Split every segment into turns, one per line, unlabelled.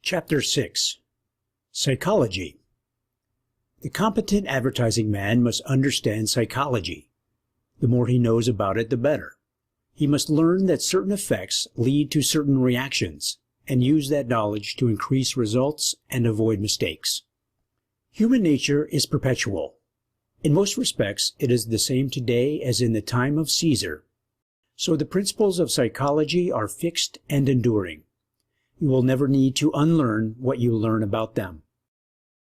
Chapter 6. Psychology. The competent advertising man must understand psychology. The more he knows about it, the better. He must learn that certain effects lead to certain reactions, and use that knowledge to increase results and avoid mistakes. Human nature is perpetual. In most respects, it is the same today as in the time of Caesar. So the principles of psychology are fixed and enduring. You will never need to unlearn what you learn about them.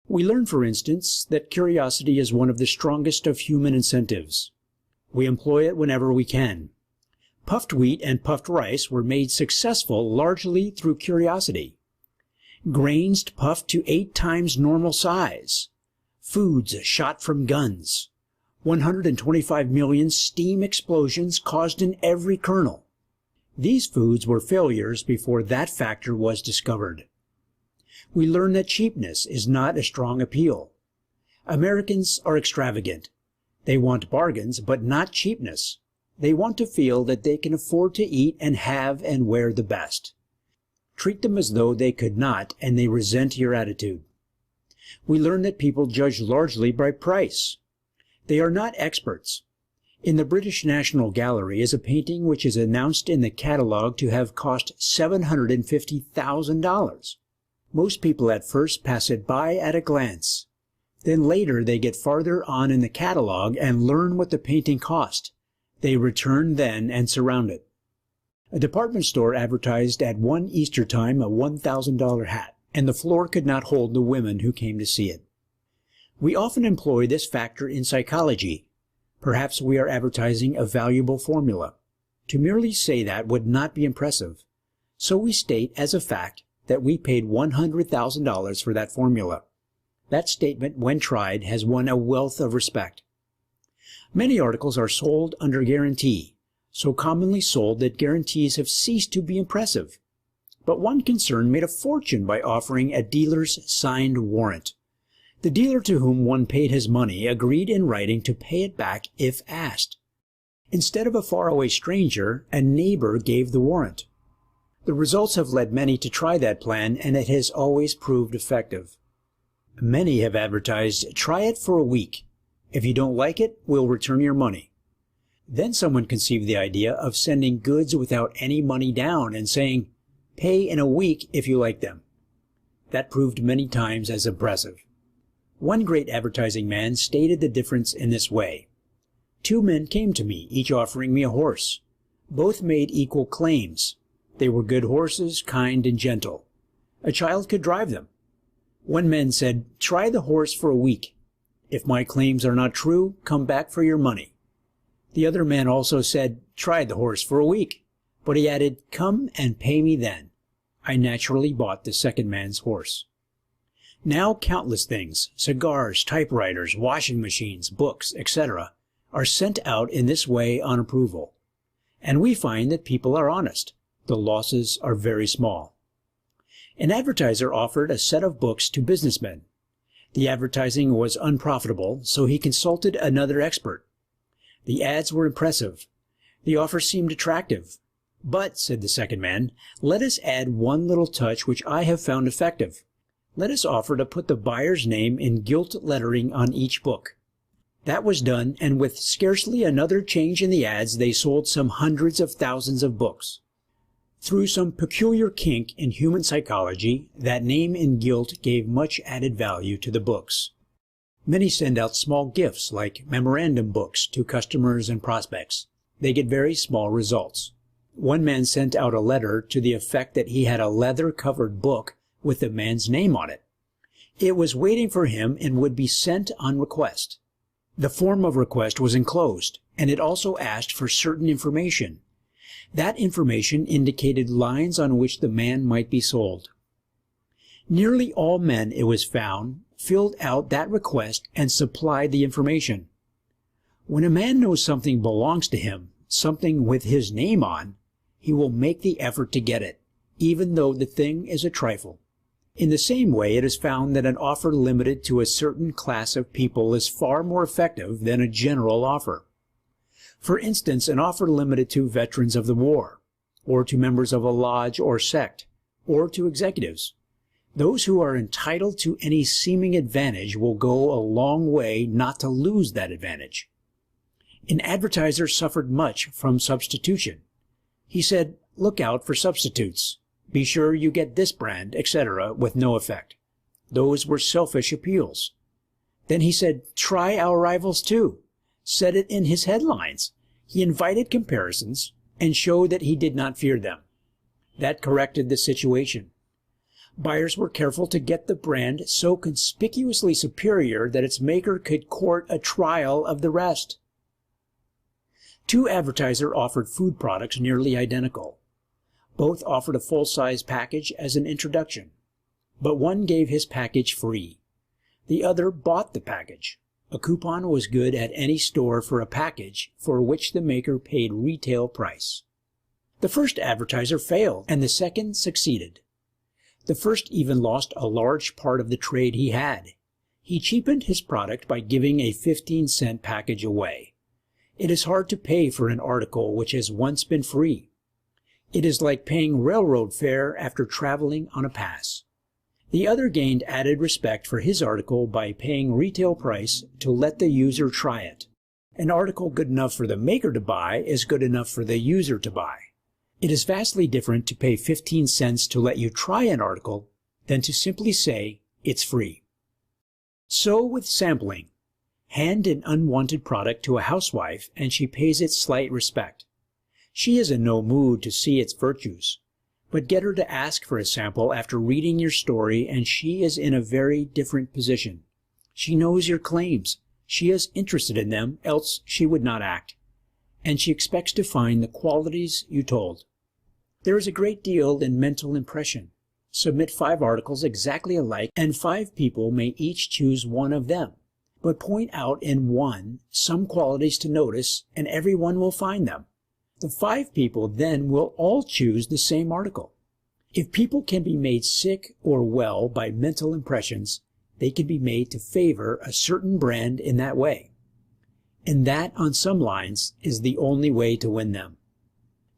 We learn, for instance, that curiosity is one of the strongest of human incentives. We employ it whenever we can. Puffed wheat and puffed rice were made successful largely through curiosity. Grains puffed to 8 times normal size. Foods shot from guns. 125 million steam explosions caused in every kernel. These foods were failures before that factor was discovered. We learn that cheapness is not a strong appeal. Americans are extravagant. They want bargains, but not cheapness. They want to feel that they can afford to eat and have and wear the best. Treat them as though they could not, and they resent your attitude. We learn that people judge largely by price. They are not experts. In the British National Gallery is a painting which is announced in the catalogue to have cost $750,000. Most people at first pass it by at a glance. Then later they get farther on in the catalogue and learn what the painting cost. They return then and surround it. A department store advertised at one Easter time a $1,000 hat, and the floor could not hold the women who came to see it. We often employ this factor in psychology. Perhaps we are advertising a valuable formula. To merely say that would not be impressive. So we state as a fact that we paid $100,000 for that formula. That statement, when tried, has won a wealth of respect. Many articles are sold under guarantee, so commonly sold that guarantees have ceased to be impressive. But one concern made a fortune by offering a dealer's signed warrant. The dealer to whom one paid his money agreed in writing to pay it back if asked. Instead of a faraway stranger, a neighbor gave the warrant. The results have led many to try that plan, and it has always proved effective. Many have advertised, "Try it for a week. If you don't like it, we'll return your money." Then someone conceived the idea of sending goods without any money down and saying, "Pay in a week if you like them." That proved many times as impressive. One great advertising man stated the difference in this way. 2 men came to me, each offering me a horse. Both made equal claims. They were good horses, kind and gentle. A child could drive them. One man said, "Try the horse for a week. If my claims are not true, come back for your money." The other man also said, "Try the horse for a week." But he added, "Come and pay me then." I naturally bought the second man's horse. Now countless things, cigars, typewriters, washing machines, books, etc., are sent out in this way on approval. And we find that people are honest. The losses are very small. An advertiser offered a set of books to businessmen. The advertising was unprofitable, so he consulted another expert. The ads were impressive. The offer seemed attractive. "But," said the second man, "let us add one little touch which I have found effective. Let us offer to put the buyer's name in gilt lettering on each book." That was done, and with scarcely another change in the ads, they sold some hundreds of thousands of books. Through some peculiar kink in human psychology, that name in gilt gave much added value to the books. Many send out small gifts, like memorandum books, to customers and prospects. They get very small results. One man sent out a letter to the effect that he had a leather-covered book with the man's name on it. It was waiting for him and would be sent on request. The form of request was enclosed, and it also asked for certain information. That information indicated lines on which the man might be sold. Nearly all men, it was found, filled out that request and supplied the information. When a man knows something belongs to him, something with his name on, he will make the effort to get it, even though the thing is a trifle. In the same way, it is found that an offer limited to a certain class of people is far more effective than a general offer. For instance, an offer limited to veterans of the war, or to members of a lodge or sect, or to executives. Those who are entitled to any seeming advantage will go a long way not to lose that advantage. An advertiser suffered much from substitution. He said, "Look out for substitutes. Be sure you get this brand," etc., with no effect. Those were selfish appeals. Then he said, "Try our rivals too." Said it in his headlines. He invited comparisons and showed that he did not fear them. That corrected the situation. Buyers were careful to get the brand so conspicuously superior that its maker could court a trial of the rest. Two advertisers offered food products nearly identical. Both offered a full-size package as an introduction, but one gave his package free. The other bought the package. A coupon was good at any store for a package for which the maker paid retail price. The first advertiser failed, and the second succeeded. The first even lost a large part of the trade he had. He cheapened his product by giving a 15-cent package away. It is hard to pay for an article which has once been free. It is like paying railroad fare after traveling on a pass. The other gained added respect for his article by paying retail price to let the user try it. An article good enough for the maker to buy is good enough for the user to buy. It is vastly different to pay 15 cents to let you try an article than to simply say it's free. So with sampling. Hand an unwanted product to a housewife and she pays it slight respect. She is in no mood to see its virtues. But get her to ask for a sample after reading your story and she is in a very different position. She knows your claims. She is interested in them, else she would not act. And she expects to find the qualities you told. There is a great deal in mental impression. Submit 5 articles exactly alike and 5 people may each choose one of them. But point out in one some qualities to notice and everyone will find them. The 5 people then will all choose the same article. If people can be made sick or well by mental impressions, they can be made to favor a certain brand in that way. And that, on some lines, is the only way to win them.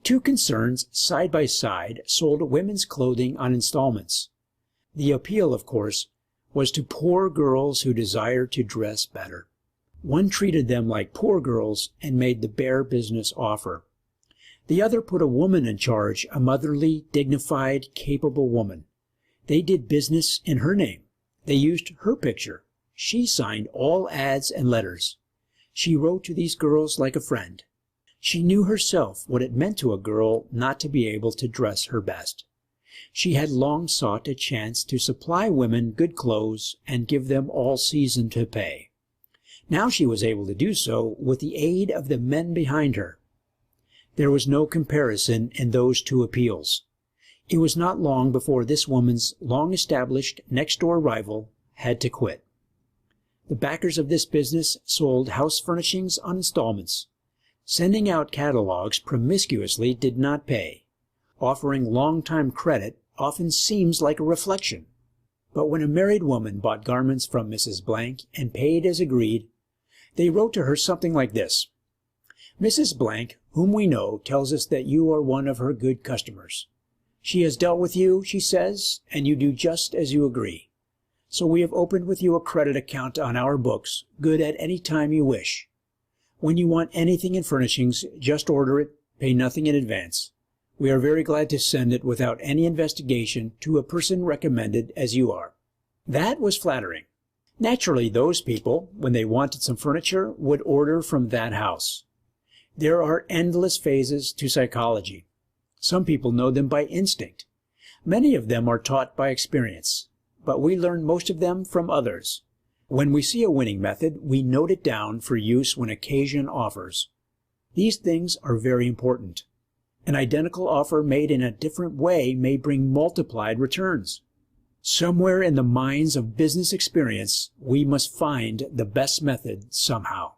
2 concerns side by side sold women's clothing on installments. The appeal, of course, was to poor girls who desired to dress better. One treated them like poor girls and made the bare business offer. The other put a woman in charge, a motherly, dignified, capable woman. They did business in her name. They used her picture. She signed all ads and letters. She wrote to these girls like a friend. She knew herself what it meant to a girl not to be able to dress her best. She had long sought a chance to supply women good clothes and give them all season to pay. Now she was able to do so with the aid of the men behind her. There was no comparison in those 2 appeals. It was not long before this woman's long-established next-door rival had to quit. The backers of this business sold house furnishings on installments. Sending out catalogs promiscuously did not pay. Offering long-time credit often seems like a reflection. But when a married woman bought garments from Mrs. Blank and paid as agreed, they wrote to her something like this: "Mrs. Blank, whom we know, tells us that you are one of her good customers. She has dealt with you, she says, and you do just as you agree. So we have opened with you a credit account on our books, good at any time you wish. When you want anything in furnishings, just order it, pay nothing in advance. We are very glad to send it without any investigation to a person recommended as you are." That was flattering. Naturally, those people, when they wanted some furniture, would order from that house. There are endless phases to psychology. Some people know them by instinct. Many of them are taught by experience, but we learn most of them from others. When we see a winning method, we note it down for use when occasion offers. These things are very important. An identical offer made in a different way may bring multiplied returns. Somewhere in the mines of business experience, we must find the best method somehow.